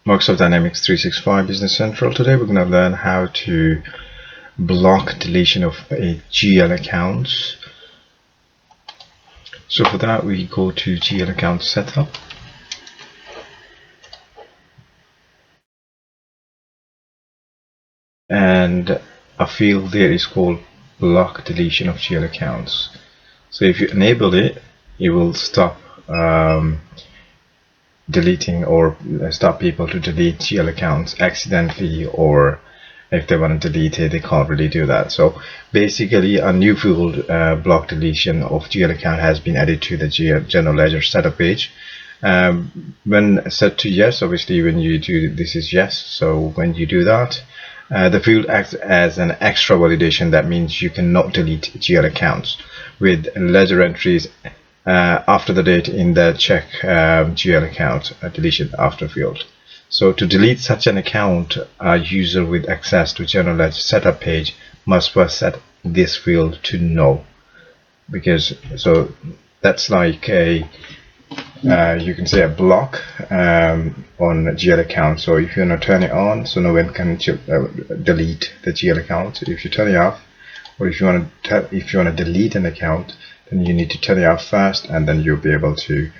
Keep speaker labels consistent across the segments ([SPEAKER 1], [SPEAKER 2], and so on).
[SPEAKER 1] Microsoft Dynamics 365 Business Central. Today we're going to learn how to block deletion of a GL accounts. So for that we go to GL account setup, and a field there is called block deletion of GL accounts. So if you enable it, it will stop deleting or stop people to delete GL accounts accidentally, or if they want to delete it, they can't really do that. So basically a new field, block deletion of GL account, has been added to the general ledger setup page. When set to yes, obviously when you do this is yes, so when you do that, the field acts as an extra validation. That means you cannot delete GL accounts with ledger entries after the date in the check GL account deletion after field. So to delete such an account, a user with access to general ledger setup page must first set this field to no, because so that's like a you can say a block on GL account. So if you want to turn it on, so no one can delete the GL account. If you turn it off, or if you want to delete an account, then you need to turn it off first, and then you'll be able to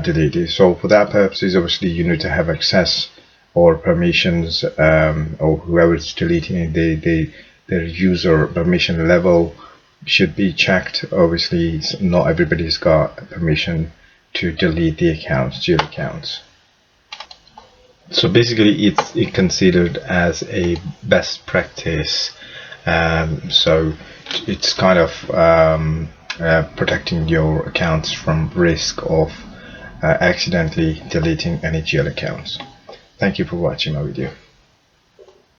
[SPEAKER 1] delete it. So for that purposes, obviously you need to have access or permissions, or whoever is deleting it, their user permission level should be checked. Obviously not everybody's got permission to delete the accounts, GL accounts. So basically it's considered as a best practice. So it's kind of protecting your accounts from risk of accidentally deleting any GL accounts. Thank you for watching my video.